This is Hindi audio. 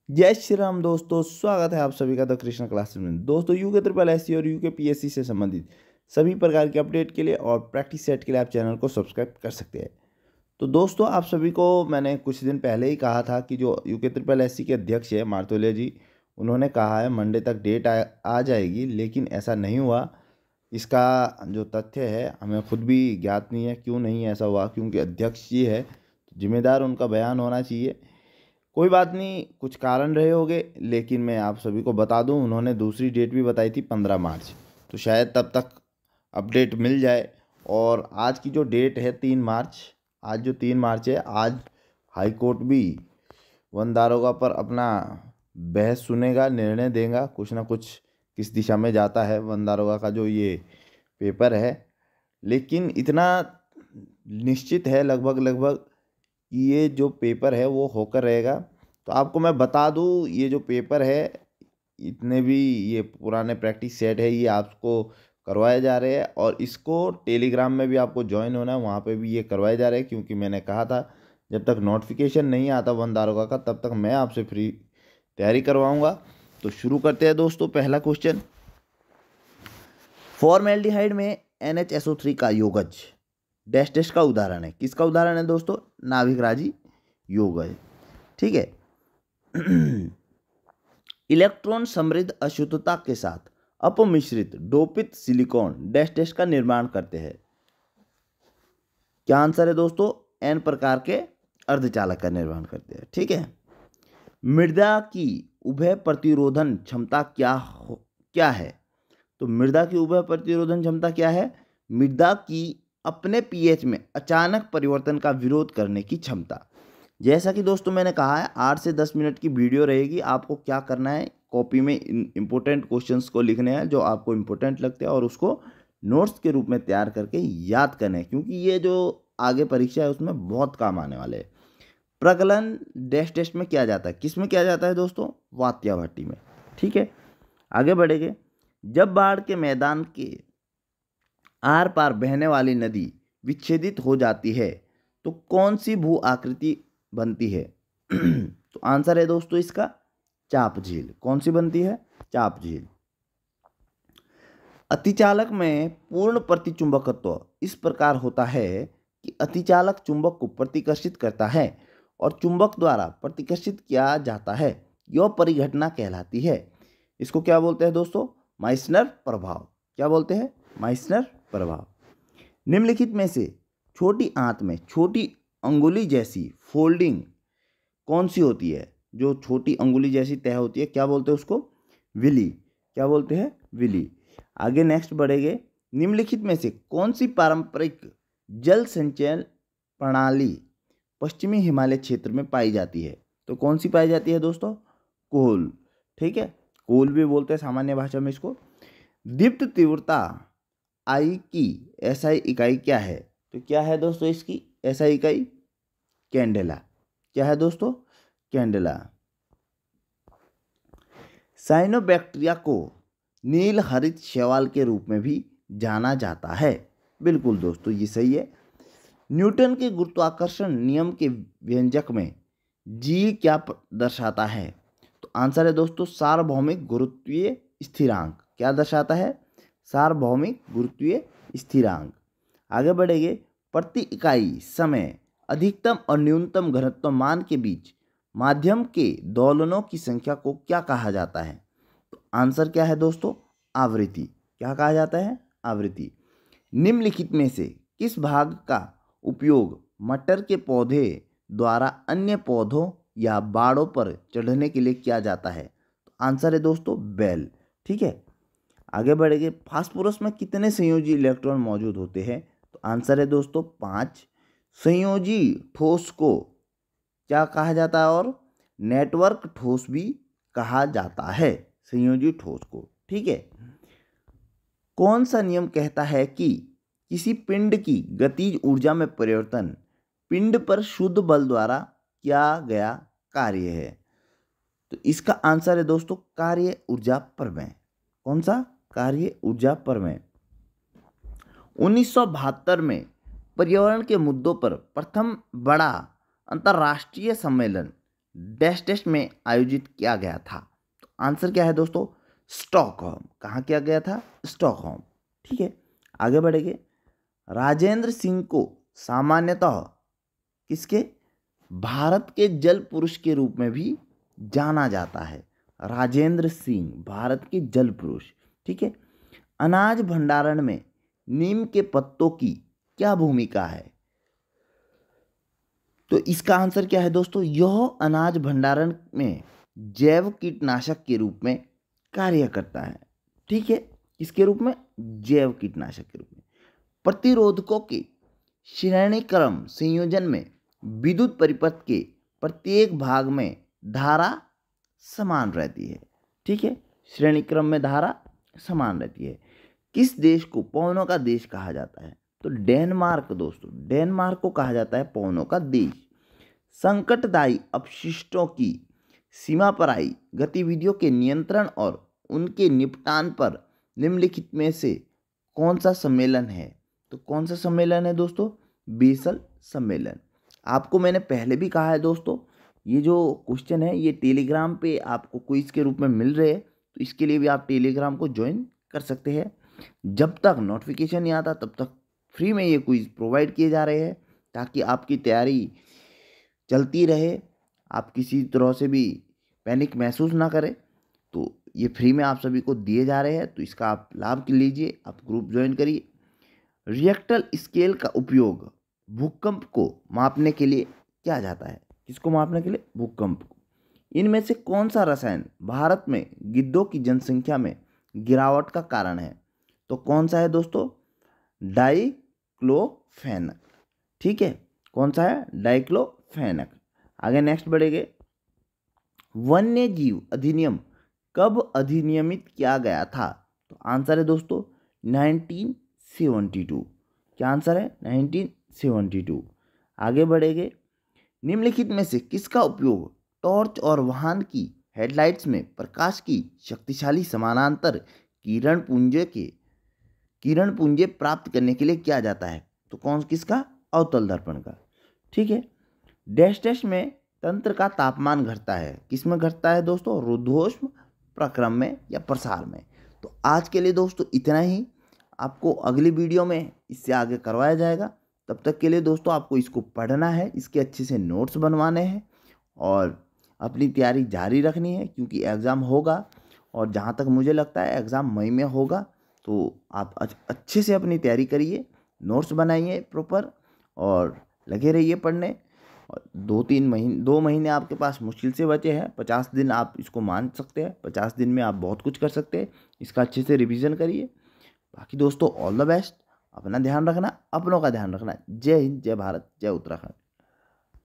जय श्री राम दोस्तों, स्वागत है आप सभी का द कृष्ण क्लासेस में। दोस्तों यूके ट्रिपल एससी और यूके पीएससी से संबंधित सभी प्रकार के अपडेट के लिए और प्रैक्टिस सेट के लिए आप चैनल को सब्सक्राइब कर सकते हैं। तो दोस्तों आप सभी को मैंने कुछ दिन पहले ही कहा था कि जो यूके ट्रिपल एससी के अध्यक्ष है मार्तोले जी, उन्होंने कहा है मंडे तक डेट आ जाएगी, लेकिन ऐसा नहीं हुआ। इसका जो तथ्य है हमें खुद भी ज्ञात नहीं है क्यों नहीं ऐसा हुआ, क्योंकि अध्यक्ष जी है, जिम्मेदार उनका बयान होना चाहिए। कोई बात नहीं, कुछ कारण रहे होंगे, लेकिन मैं आप सभी को बता दूं, उन्होंने दूसरी डेट भी बताई थी 15 मार्च, तो शायद तब तक अपडेट मिल जाए। और आज की जो डेट है 3 मार्च, आज जो 3 मार्च है, आज हाई कोर्ट भी वन दारोगा पर अपना बहस सुनेगा, निर्णय देगा। कुछ ना कुछ किस दिशा में जाता है वन दारोगा का जो ये पेपर है, लेकिन इतना निश्चित है लगभग लगभग कि ये जो पेपर है वो होकर रहेगा। तो आपको मैं बता दूं, ये जो पेपर है, इतने भी ये पुराने प्रैक्टिस सेट है, ये आपको करवाए जा रहे हैं, और इसको टेलीग्राम में भी आपको ज्वाइन होना है, वहाँ पे भी ये करवाए जा रहे हैं। क्योंकि मैंने कहा था जब तक नोटिफिकेशन नहीं आता वन दारोगा का, तब तक मैं आपसे फ्री तैयारी करवाऊँगा। तो शुरू करते हैं दोस्तों। पहला क्वेश्चन, फॉर्मेल्डिहाइड में NHSO3 का योगज डैश डैश का उदाहरण है। किसका उदाहरण है दोस्तों? नाभिकराजी योगज। ठीक है। इलेक्ट्रॉन समृद्ध अशुद्धता के साथ अपमिश्रित डोपित सिलिकॉन डैश डैश का निर्माण करते हैं। क्या आंसर है दोस्तों? N प्रकार के अर्धचालक का निर्माण करते हैं। ठीक है। मृदा की उभय प्रतिरोधन क्षमता क्या है? तो मृदा की उभय प्रतिरोधन क्षमता क्या है? मृदा की अपने पीएच में अचानक परिवर्तन का विरोध करने की क्षमता। जैसा कि दोस्तों मैंने कहा है, 8 से 10 मिनट की वीडियो रहेगी। आपको क्या करना है, कॉपी में इंपॉर्टेंट क्वेश्चंस को लिखने हैं जो आपको इंपॉर्टेंट लगते हैं, और उसको नोट्स के रूप में तैयार करके याद करना है, क्योंकि ये जो आगे परीक्षा है उसमें बहुत काम आने वाले हैं। प्रगलन डैश टेस्ट में किया जाता है। किस में किया जाता है दोस्तों? वात्या भट्टी में। ठीक है, आगे बढ़ेंगे। जब बाढ़ के मैदान के आर पार बहने वाली नदी विच्छेदित हो जाती है तो कौन सी भू आकृति बनती है? तो आंसर है दोस्तों इसका चाप झील। कौन सी बनती है? चाप झील। अतिचालक में पूर्ण प्रतिचुंबकत्व इस प्रकार होता है कि अतिचालक चुंबक को प्रतिकर्षित करता है और चुंबक द्वारा प्रतिकर्षित किया जाता है। यह परिघटना कहलाती है। इसको क्या बोलते हैं दोस्तों? माइसनर प्रभाव। क्या बोलते हैं? माइसनर प्रभाव। निम्नलिखित में से छोटी आंत में छोटी अंगुली जैसी फोल्डिंग कौन सी होती है? जो छोटी अंगुली जैसी तह होती है, क्या बोलते हैं उसको? विली। क्या बोलते हैं? विली। आगे नेक्स्ट बढ़ेंगे। निम्नलिखित में से कौन सी पारंपरिक जल संचयन प्रणाली पश्चिमी हिमालय क्षेत्र में पाई जाती है? तो कौन सी पाई जाती है दोस्तों? कोल। ठीक है, कोल भी बोलते हैं सामान्य भाषा में इसको। दीप्त तीव्रता आई की एसआई इकाई क्या है? तो क्या है दोस्तों इसकी एसआई इकाई? कैंडेला। क्या है दोस्तों? कैंडेला। साइनोबैक्टीरिया को नील हरित शैवाल के रूप में भी जाना जाता है। बिल्कुल दोस्तों, ये सही है। न्यूटन के गुरुत्वाकर्षण नियम के व्यंजक में जी क्या दर्शाता है? तो आंसर है दोस्तों सार्वभौमिक गुरुत्वीय स्थिरांक। क्या दर्शाता है? सार्वभौमिक गुरुत्वीय स्थिरांक। आगे बढ़ेंगे। प्रति इकाई समय अधिकतम और न्यूनतम घनत्व मान के बीच माध्यम के दोलनों की संख्या को क्या कहा जाता है? तो आंसर क्या है दोस्तों? आवृत्ति। क्या कहा जाता है? आवृत्ति। निम्नलिखित में से किस भाग का उपयोग मटर के पौधे द्वारा अन्य पौधों या बाड़ों पर चढ़ने के लिए किया जाता है? तो आंसर है दोस्तों बेल। ठीक है, आगे बढ़ेंगे। फास्फोरस में कितने संयोजी इलेक्ट्रॉन मौजूद होते हैं? तो आंसर है दोस्तों 5। संयोजी ठोस को क्या कहा जाता है? और नेटवर्क ठोस भी कहा जाता है संयोजी ठोस को। ठीक है। कौन सा नियम कहता है कि किसी पिंड की गतिज ऊर्जा में परिवर्तन पिंड पर शुद्ध बल द्वारा किया गया कार्य है? तो इसका आंसर है दोस्तों कार्य ऊर्जा प्रमेय। कौन सा? कार्य ऊर्जा प्रमेय। 1972 में पर्यावरण के मुद्दों पर प्रथम बड़ा अंतर्राष्ट्रीय सम्मेलन डैश टेस्ट में आयोजित किया गया था? तो आंसर क्या है दोस्तों? स्टॉकहोम। कहाँ किया गया था? स्टॉकहोम। ठीक है, आगे बढ़ेंगे। राजेंद्र सिंह को सामान्यतः किसके भारत के जल पुरुष के रूप में भी जाना जाता है? राजेंद्र सिंह भारत के जल पुरुष। ठीक है, अनाज भंडारण में नीम के पत्तों की क्या भूमिका है? तो इसका आंसर क्या है दोस्तों? यह अनाज भंडारण में जैव कीटनाशक के रूप में कार्य करता है। ठीक है, किसके रूप में? जैव कीटनाशक के रूप में। प्रतिरोधकों के श्रेणी क्रम संयोजन में विद्युत परिपथ के प्रत्येक भाग में धारा समान रहती है। ठीक है, श्रेणी क्रम में धारा समान रहती है। किस देश को पवनों का देश कहा जाता है? तो डेनमार्क दोस्तों, डेनमार्क को कहा जाता है पवनों का देश। संकटदायी अपशिष्टों की सीमा पर आई गतिविधियों के नियंत्रण और उनके निपटान पर निम्नलिखित में से कौन सा सम्मेलन है? तो कौन सा सम्मेलन है दोस्तों? बेसल सम्मेलन। आपको मैंने पहले भी कहा है दोस्तों, ये जो क्वेश्चन है ये टेलीग्राम पे आपको क्विज के रूप में मिल रहे हैं, तो इसके लिए भी आप टेलीग्राम को ज्वाइन कर सकते हैं। जब तक नोटिफिकेशन नहीं आता तब तक फ्री में ये क्विज प्रोवाइड किए जा रहे हैं, ताकि आपकी तैयारी चलती रहे, आप किसी तरह से भी पैनिक महसूस ना करें। तो ये फ्री में आप सभी को दिए जा रहे हैं, तो इसका आप लाभ लीजिए, आप ग्रुप ज्वाइन करिए। रिएक्टर स्केल का उपयोग भूकंप को मापने के लिए किया जाता है? किसको मापने के लिए? भूकंप को। इनमें से कौन सा रसायन भारत में गिद्धों की जनसंख्या में गिरावट का कारण है? तो कौन सा है दोस्तों? डाइक्लोफेनक। ठीक है, कौन सा है? डाइक्लोफेनक। आगे नेक्स्ट बढ़ेंगे। वन्य जीव अधिनियम कब अधिनियमित किया गया था? तो आंसर है दोस्तों 1972। क्या आंसर है? 1972। आगे बढ़ेंगे। निम्नलिखित में से किसका उपयोग टॉर्च और वाहन की हेडलाइट्स में प्रकाश की शक्तिशाली समानांतर किरण पुंजे प्राप्त करने के लिए किया जाता है? तो कौन किसका? अवतल दर्पण का। ठीक है, डैश डैश में तंत्र का तापमान घटता है? किस में घटता है दोस्तों? रुद्धोष्म प्रक्रम में या प्रसार में। तो आज के लिए दोस्तों इतना ही, आपको अगली वीडियो में इससे आगे करवाया जाएगा। तब तक के लिए दोस्तों आपको इसको पढ़ना है, इसके अच्छे से नोट्स बनवाने हैं और अपनी तैयारी जारी रखनी है, क्योंकि एग्ज़ाम होगा और जहाँ तक मुझे लगता है एग्ज़ाम मई में होगा। तो आप अच्छे से अपनी तैयारी करिए, नोट्स बनाइए प्रॉपर और लगे रहिए पढ़ने। और 2 महीने आपके पास मुश्किल से बचे हैं। 50 दिन आप इसको मान सकते हैं, 50 दिन में आप बहुत कुछ कर सकते हैं। इसका अच्छे से रिवीजन करिए। बाकी दोस्तों ऑल द बेस्ट। अपना ध्यान रखना, अपनों का ध्यान रखना। जय हिंद, जय भारत, जय उत्तराखंड।